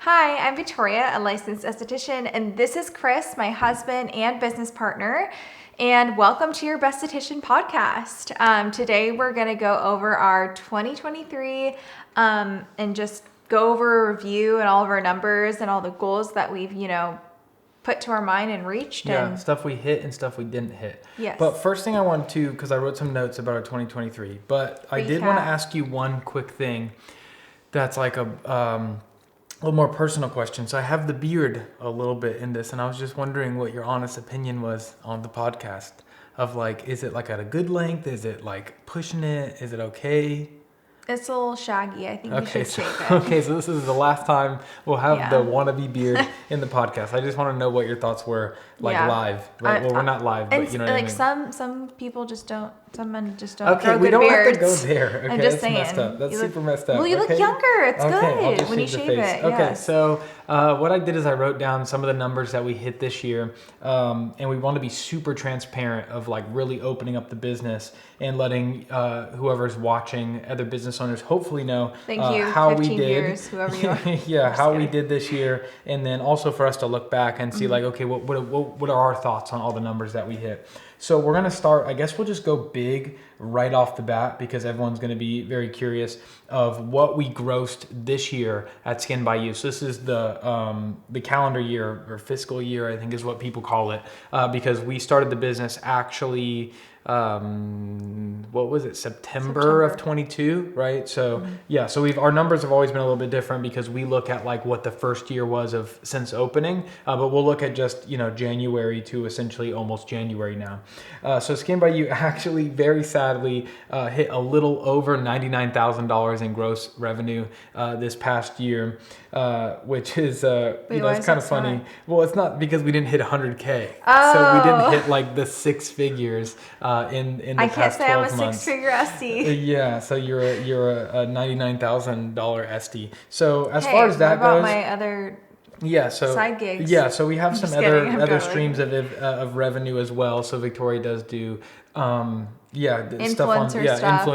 Hi, I'm Victoria, a licensed esthetician, and this is Chris, my husband and business partner. And welcome to your Besthetician podcast. Today we're going to go over our 2023 and just go over a review and all of our numbers and all the goals that we've, put to our mind and reached. Yeah, and stuff we hit and stuff we didn't hit. Yes. But first thing I wanted to, because I wrote some notes about our 2023, but I did want to ask you one quick thing that's like a little more personal question. So I have the beard a little bit in this, and I was just wondering what your honest opinion was on the podcast of like, is it like at a good length? Is it like pushing it? Is it okay? It's a little shaggy. I think you should shave it. Okay, so this is the last time we'll have the wannabe beard in the podcast. I just want to know what your thoughts were live. Right? Well, we're not live, but you know what I mean? Some people just don't. Some men just don't. Okay, we don't have to go there. Okay, I'm just that's saying. Messed up. That's super messed up. Well, you look younger. It's good when you shave shave it. Okay, yes. so what I did is I wrote down some of the numbers that we hit this year, and we want to be super transparent of like really opening up the business and letting whoever's watching, other business owners, hopefully know how we did. Years, whoever you are. How we did this year, and then also for us to look back and see like, okay, what are our thoughts on all the numbers that we hit? So we're going to start, I guess we'll just go big right off the bat because everyone's going to be very curious of what we grossed this year at Skin by You. So this is the calendar year or fiscal year, I think is what people call it, because we started the business actually, what was it? September of 22, right? So so our numbers have always been a little bit different because we look at like what the first year was of since opening, but we'll look at just, January to essentially almost January now. So Skin by You actually very sadly hit a little over $99,000 in gross revenue this past year, which is, it's kind of funny. Well, it's not because we didn't hit 100K. Oh. So we didn't hit like the six figures in the past 12 months. I can't say I'm a six-figure SD. Yeah, so you're a $99,000 SD. So as far as that what about goes, my other side gigs? Yeah, so we have some other streams of revenue as well. So Victoria does do influencer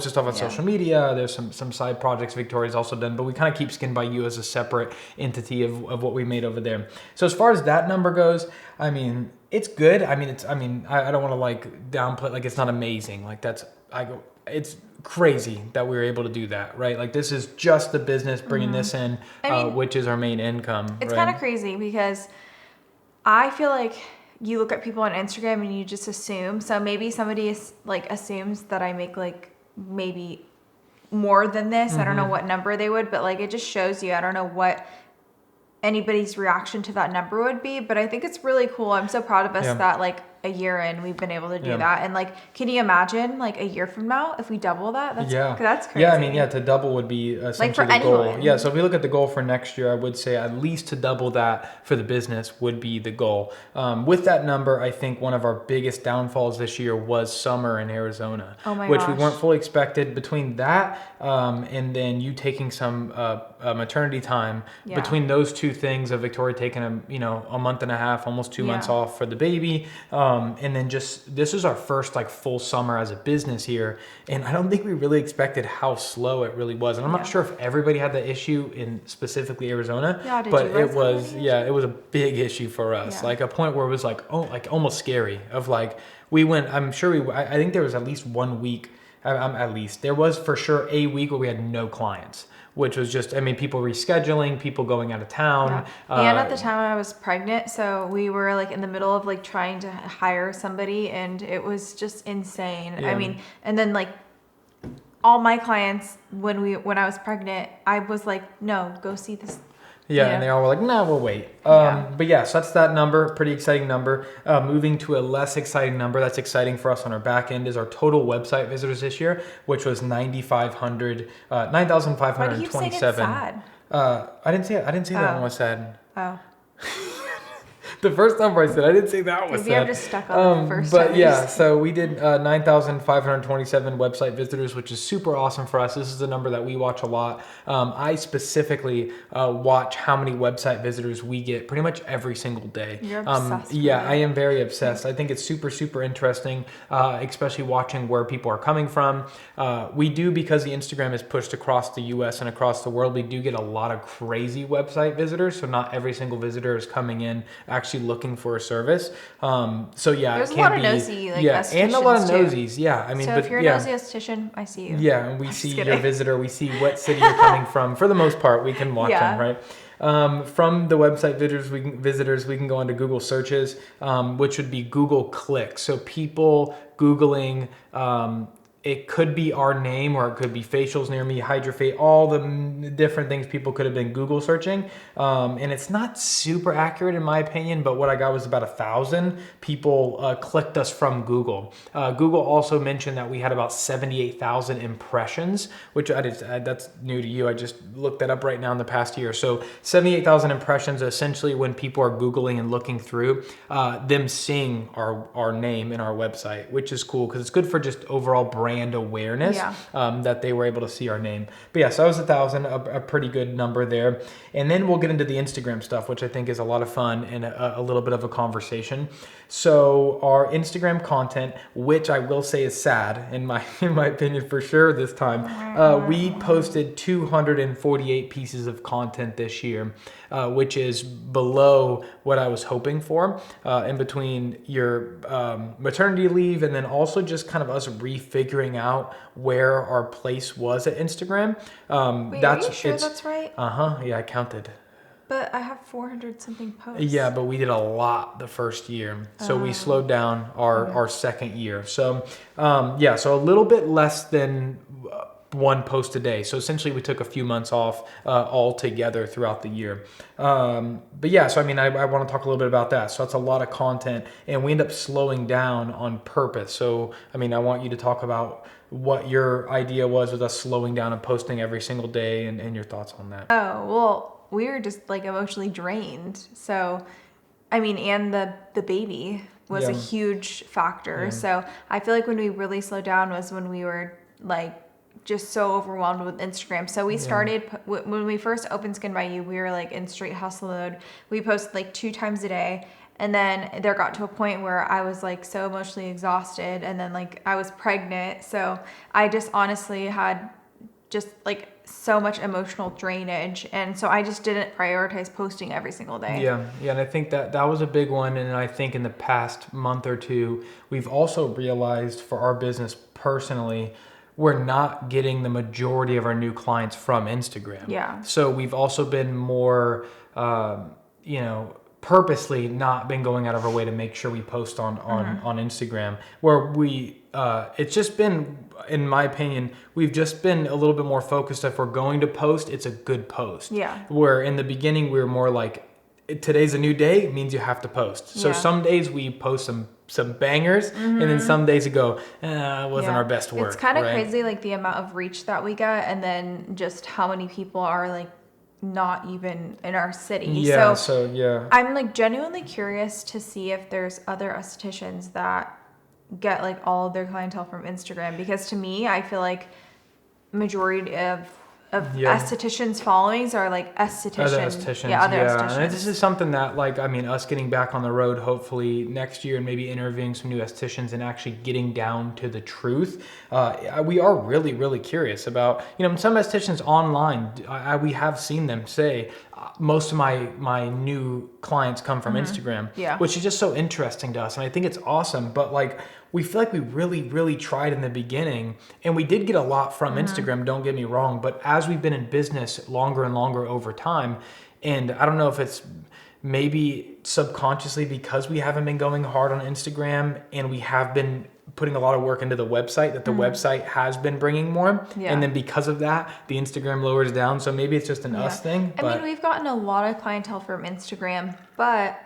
stuff on social media. There's some side projects Victoria's also done, but we kind of keep Skin by You as a separate entity of what we made over there. So as far as that number goes, I mean, it's good. I don't want to like downplay, like it's not amazing. Like it's crazy that we were able to do that, right? Like this is just the business bringing this in, which is our main income. It's kind of crazy because I feel like you look at people on Instagram and you just assume. So maybe somebody is like assumes that I make like maybe more than this. I don't know what number they would, but like it just shows you. I don't know what anybody's reaction to that number would be, but I think it's really cool. I'm so proud of us that like a year in we've been able to do that. And like, can you imagine like a year from now if we double that? That's crazy. Yeah, to double would be essentially the goal. Yeah, so if we look at the goal for next year, I would say at least to double that for the business would be the goal. With that number, I think one of our biggest downfalls this year was summer in Arizona, which we weren't fully expected. Between that and then you taking some maternity time, between those two things of Victoria taking a month and a half, almost 2 months off for the baby, and then just this is our first like full summer as a business here, and I don't think we really expected how slow it really was. And I'm not sure if everybody had the issue in specifically Arizona, but it was a big issue for us. Like a point where it was like almost scary of like we went. I think there was at least 1 week. There was for sure a week where we had no clients, which was just, people rescheduling, people going out of town. And at the time I was pregnant, so we were like in the middle of like trying to hire somebody, and it was just insane. Yeah. And then like all my clients when I was pregnant, I was like, no, go see this. And they all were like, nah, we'll wait. So that's that number, pretty exciting number. Moving to a less exciting number that's exciting for us on our back end is our total website visitors this year, which was 9,527. Why do you keep saying it's sad? I didn't say that one was sad. Oh. the first number I said. I didn't say that was Maybe I'm just stuck on the first time. But yeah, so we did 9,527 website visitors, which is super awesome for us. This is a number that we watch a lot. I specifically watch how many website visitors we get pretty much every single day. You're obsessed with Yeah, it. I am very obsessed. I think it's super, super interesting, especially watching where people are coming from. We do, because the Instagram is pushed across the US and across the world, we do get a lot of crazy website visitors. So not every single visitor is coming in actually looking for a service. So yeah, there's it a lot can of be, nosy and a lot of estheticians, too. nosies. Yeah, I mean, So but if you're a nosy esthetician, I see you. yeah, and we I'm see just your kidding. visitor. We see what city you're coming from. For the most part, we can watch them, right? From the website visitors, we can go into Google searches, which would be Google clicks. So people Googling, it could be our name, or it could be facials near me, Hydrafate, all the different things people could have been Google searching. And it's not super accurate in my opinion, but what I got was about 1,000 people clicked us from Google. Google also mentioned that we had about 78,000 impressions, which that's new to you. I just looked that up right now in the past year. So 78,000 impressions, essentially when people are Googling and looking through, them seeing our name in our website, which is cool because it's good for just overall brand awareness, that they were able to see our name. But yeah, so that was 1,000, a pretty good number there. And then we'll get into the Instagram stuff, which I think is a lot of fun and a little bit of a conversation. So our Instagram content, which I will say is sad in my opinion for sure this time, we posted 248 pieces of content this year, which is below what I was hoping for, in between your maternity leave and then also just kind of us refiguring out where our place was at Instagram. Wait, are you sure that's right? Yeah, I counted. But I have 400 something posts. Yeah, but we did a lot the first year. So we slowed down our second year. So so a little bit less than one post a day. So essentially we took a few months off all together throughout the year. But yeah, so I mean, I want to talk a little bit about that. So that's a lot of content and we end up slowing down on purpose. So, I mean, I want you to talk about what your idea was with us slowing down and posting every single day and your thoughts on that. Oh, well, we were just like emotionally drained. So, I mean, and the baby was a huge factor. So I feel like when we really slowed down was when we were like just so overwhelmed with Instagram. So we started, when we first opened Skin by You, we were like in straight hustle mode. We posted like 2 times a day. And then there got to a point where I was like so emotionally exhausted. And then like I was pregnant. So I just honestly had just like so much emotional drainage. And so I just didn't prioritize posting every single day. Yeah. And I think that was a big one. And I think in the past month or two, we've also realized for our business personally, we're not getting the majority of our new clients from Instagram. Yeah. So we've also been more, purposely not been going out of our way to make sure we post on Instagram, where it's just been, in my opinion, we've just been a little bit more focused. If we're going to post, it's a good post. Yeah. Where in the beginning we were more like, today's a new day, it means you have to post. So some days we post some bangers, and then some days it wasn't our best work. It's kind of crazy, like the amount of reach that we get, and then just how many people are like not even in our city. So I'm like genuinely curious to see if there's other estheticians that get like all of their clientele from Instagram, because to me, I feel like majority of estheticians followings are like estheticians. Other estheticians. Estheticians. And this is something that, like, I mean, us getting back on the road hopefully next year and maybe interviewing some new estheticians and actually getting down to the truth. We are really, really curious about, some estheticians online, we have seen them say, most of my new clients come from Instagram, which is just so interesting to us. And I think it's awesome. But like, we feel like we really, really tried in the beginning, and we did get a lot from Instagram, don't get me wrong, but as we've been in business longer and longer over time, and I don't know if it's maybe subconsciously because we haven't been going hard on Instagram and we have been putting a lot of work into the website, that the website has been bringing more. And then because of that, the Instagram lowers down. So maybe it's just an us thing. I mean, we've gotten a lot of clientele from Instagram, but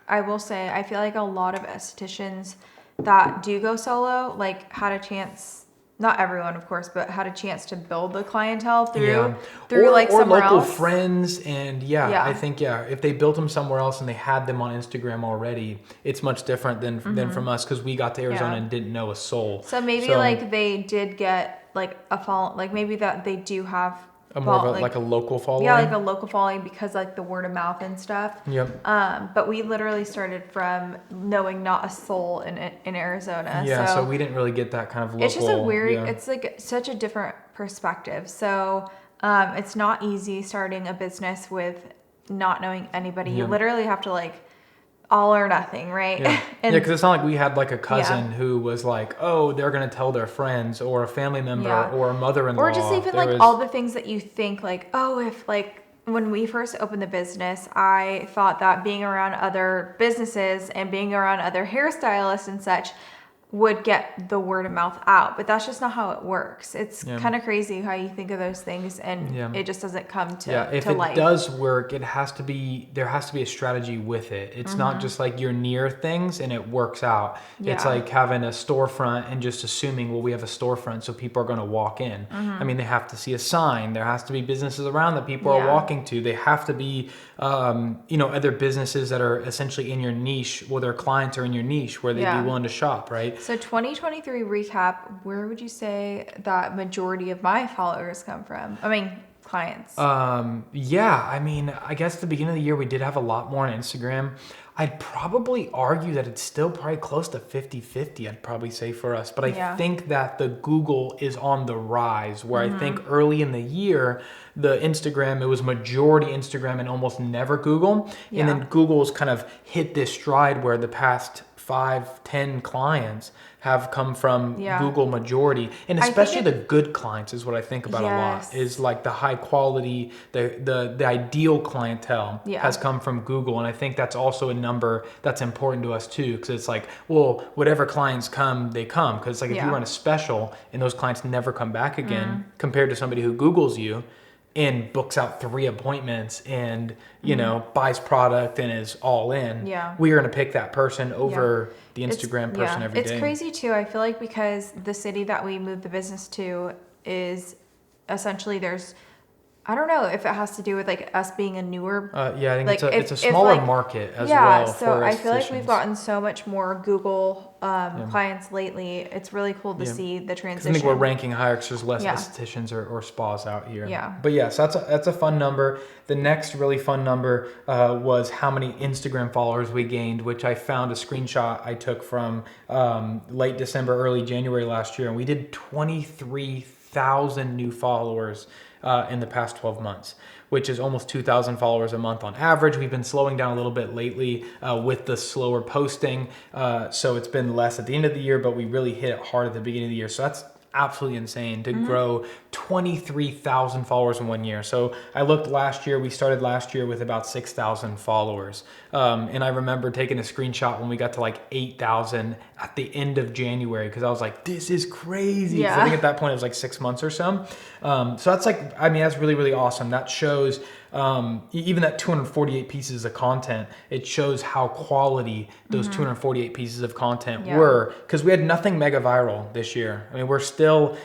I will say, I feel like a lot of estheticians that do go solo, like had a chance not everyone, of course, but had a chance to build the clientele through or, like or somewhere local else. friends. And I think, if they built them somewhere else and they had them on Instagram already, it's much different than from us, because we got to Arizona and didn't know a soul. So maybe like they did get like a follow, like maybe that they do have more of a local following. Yeah, like a local following because like the word of mouth and stuff. Yep. But we literally started from knowing not a soul in Arizona. Yeah, so we didn't really get that kind of local. It's just a weird, it's like such a different perspective. So it's not easy starting a business with not knowing anybody. You literally have to like all or nothing, right? Yeah, because it's not like we had like a cousin who was like, oh, they're going to tell their friends, or a family member or a mother-in-law. Or just even like all the things that you think like, oh, if like when we first opened the business, I thought that being around other businesses and being around other hairstylists and such would get the word of mouth out, but that's just not how it works. It's kind of crazy how you think of those things and it just doesn't come to if to it life. Does work, there has to be a strategy with it. It's not just like you're near things and it works out. It's like having a storefront and just assuming, well, we have a storefront, so people are going to walk in. I mean, they have to see a sign. There has to be businesses around that people are walking to. They have to be other businesses that are essentially in your niche, or their clients are in your niche where they'd be willing to shop, right? So 2023 recap, where would you say that majority of my followers come from? I mean, clients. I mean, I guess at the beginning of the year, we did have a lot more on Instagram. I'd probably argue that it's still probably close to 50-50, I'd probably say, for us. But I think that the Google is on the rise, where I think early in the year, the Instagram, it was majority Instagram and almost never Google. And then Google's kind of hit this stride where the past 5-10 clients have come from Google majority, and especially the good clients is what I think about a lot, is like the high quality, the ideal clientele has come from Google. And I think that's also a number that's important to us too, because it's like, well, whatever clients come, they come, because like if you run a special and those clients never come back again, compared to somebody who Googles you and books out 3 appointments and buys product and is all in, we're going to pick that person over the Instagram person every day. It's crazy too. I feel like because the city that we moved the business to is essentially I don't know if it has to do with like us being a newer. I think like it's a smaller market as well. Yeah, so I feel like we've gotten so much more Google clients lately. It's really cool to see the transition. I think we're ranking higher because there's less estheticians or spas out here. Yeah. But so that's a fun number. The next really fun number was how many Instagram followers we gained, which I found a screenshot I took from late December, early January last year, and we did 23,000 new followers in the past 12 months, which is almost 2,000 followers a month on average. We've been slowing down a little bit lately with the slower posting. So it's been less at the end of the year, but we really hit it hard at the beginning of the year. So that's absolutely insane to grow 23,000 followers in 1 year. So I looked last year, we started last year with about 6,000 followers. And I remember taking a screenshot when we got to like 8,000 at the end of January, because I was like, this is crazy. Yeah. I think at that point it was like 6 months or so. So that's like, I mean, that's really, really awesome. That shows even that 248 pieces of content, it shows how quality those 248 pieces of content were, because we had nothing mega viral this year. I mean, we're still,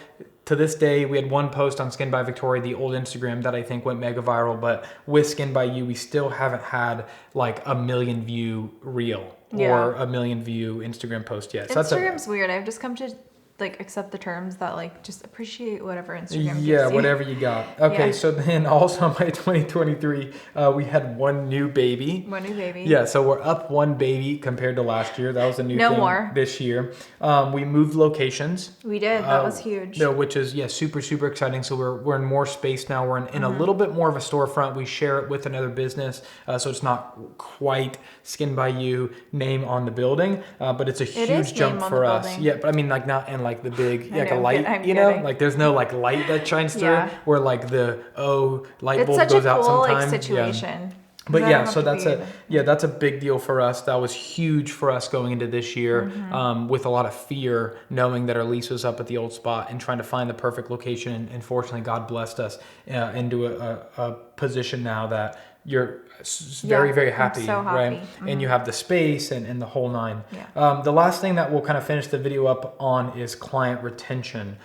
to this day, we had one post on Skin by Victoria, the old Instagram, that I think went mega viral, but with Skin by You, we still haven't had like a 1 million view reel or a 1 million view Instagram post yet. So Instagram's weird. I've just come to like accept the terms that like just appreciate whatever Instagram gives you. Whatever you got. Okay, so then also by 2023, we had one new baby. One new baby. Yeah, so we're up one baby compared to last year. That was a new thing this year. We moved locations. We did. That was huge. Which is super, super exciting. So we're in more space now. We're in a little bit more of a storefront. We share it with another business, so it's not quite Skin by You name on the building, but it's a huge jump for us. Yeah, but I mean like not in like the big like a light, like there's no like light that shines through where like the light bulb goes out sometime. It's such a cool like situation. But so that's a big deal for us. That was huge for us going into this year, with a lot of fear, knowing that our lease was up at the old spot and trying to find the perfect location. And fortunately, God blessed us into a position now that you're very, very happy, so happy. right? And you have the space and the whole nine. Yeah. The last thing that we'll kind of finish the video up on is client retention,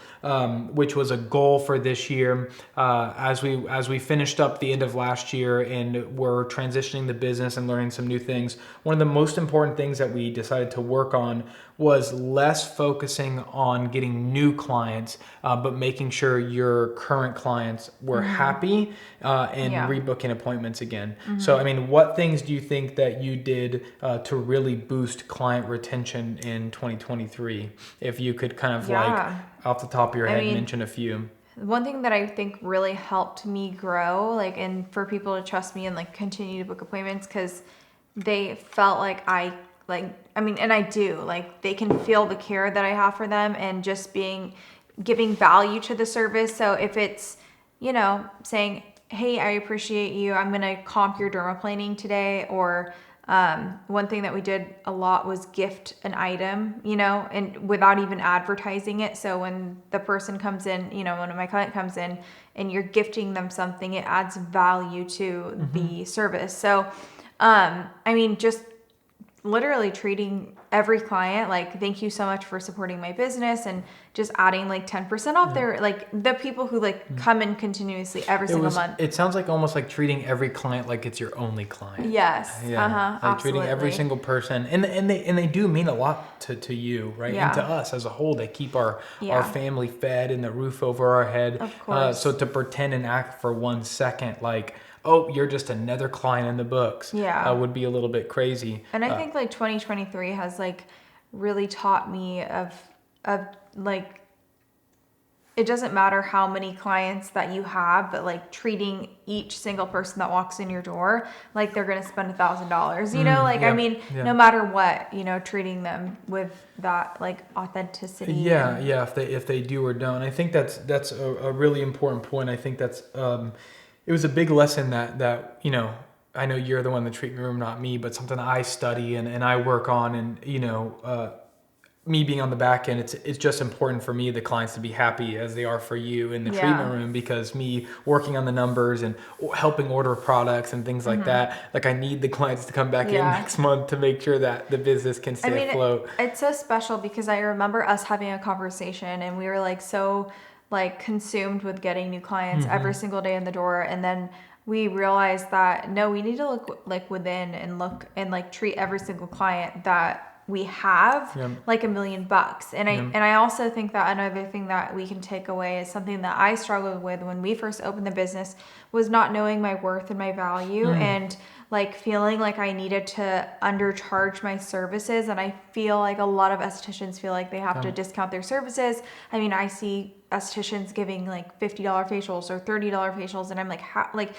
which was a goal for this year. As we finished up the end of last year and we're transitioning the business and learning some new things, one of the most important things that we decided to work on was less focusing on getting new clients, but making sure your current clients were happy and rebooking appointments again. So, I mean, what things do you think that you did to really boost client retention in 2023? If you could kind of like off the top of your head mention a few. One thing that I think really helped me grow, like, and for people to trust me and like continue to book appointments, because they felt like and I do, like, they can feel the care that I have for them and just giving value to the service. So if it's, saying, hey, I appreciate you, I'm going to comp your dermaplaning today, or one thing that we did a lot was gift an item, and without even advertising it. So when the person comes in, when my client comes in and you're gifting them something, it adds value to the service. So, just literally treating every client like, thank you so much for supporting my business, and just adding like 10% off there, like the people who like come in continuously every single month. It sounds like almost like treating every client like it's your only client. Yes. Like absolutely. treating every single person, and they do mean a lot to you, right? And to us as a whole. They keep our family fed and the roof over our head. Of course. So to pretend and act for 1 second like, oh, you're just another client in the books, would be a little bit crazy. And I think like 2023 has like really taught me of like, it doesn't matter how many clients that you have, but like treating each single person that walks in your door like they're going to spend $1,000, no matter what, treating them with that like authenticity. If they do or don't. I think that's a really important point. I think that's it was a big lesson that I know you're the one in the treatment room, not me, but something I study and I work on, and me being on the back end, it's just important for me, the clients, to be happy as they are for you in the treatment room, because me working on the numbers and helping order products and things like that, like I need the clients to come back in next month to make sure that the business can stay afloat. It's so special because I remember us having a conversation and we were like so like consumed with getting new clients every single day in the door, and then we realized that no, we need to look like within and look and like treat every single client that we have like $1 million. And I also think that another thing that we can take away is something that I struggled with when we first opened the business, was not knowing my worth and my value, and like feeling like I needed to undercharge my services. And I feel like a lot of estheticians feel like they have to discount their services. I mean, I see estheticians giving like $50 facials or $30 facials, and I'm like, how, like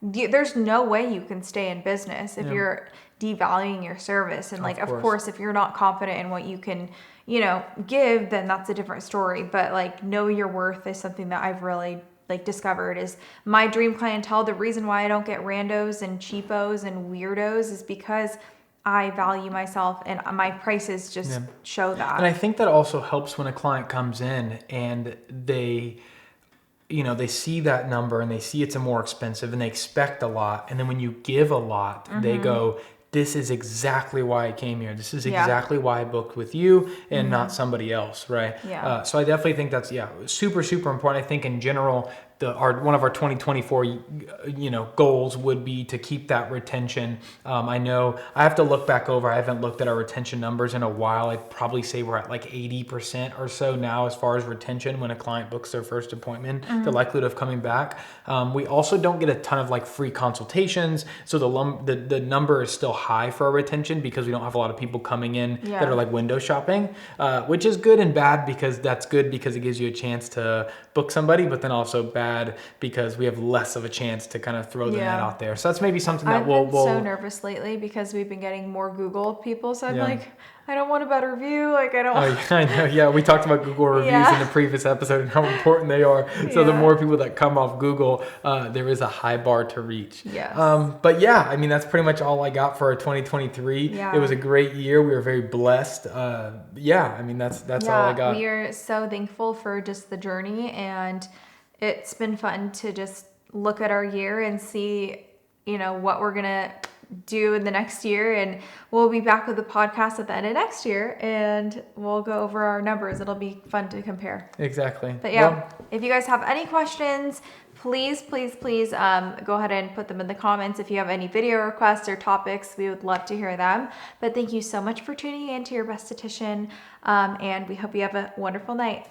there's no way you can stay in business if you're devaluing your service. And like, of course, if you're not confident in what you can, give, then that's a different story. But like, know your worth is something that I've really like discovered is my dream clientele. The reason why I don't get randos and cheapos and weirdos is because I value myself, and my prices just show that. And I think that also helps when a client comes in and they see that number and they see it's a more expensive and they expect a lot. And then when you give a lot, they go, this is exactly why I came here. This is exactly why I booked with you and not somebody else, right? So I definitely think that's super, super important. I think in general, one of our 2024 goals would be to keep that retention. I know I have to look back over. I haven't looked at our retention numbers in a while. I'd probably say we're at like 80% or so now as far as retention when a client books their first appointment, the likelihood of coming back. We also don't get a ton of like free consultations, so the number is still high for our retention because we don't have a lot of people coming in that are like window shopping, which is good and bad, because that's good because it gives you a chance to book somebody, but then also bad because we have less of a chance to kind of throw the net out there. So that's maybe something that we'll so nervous lately because we've been getting more Google people. So I'm like, I don't want a bad review. Like I don't. Oh, I know. Yeah, we talked about Google reviews in the previous episode and how important they are. So the more people that come off Google, there is a high bar to reach. Yes. But I mean, that's pretty much all I got for our 2023. It was a great year. We were very blessed. I mean, that's all I got. We are so thankful for just the journey, and it's been fun to just look at our year and see what we're going to do in the next year, and we'll be back with the podcast at the end of next year, and we'll go over our numbers. It'll be fun to compare. Exactly. But yeah, if you guys have any questions, please go ahead and put them in the comments. If you have any video requests or topics, we would love to hear them. But thank you so much for tuning in to Your Besthetician, and we hope you have a wonderful night.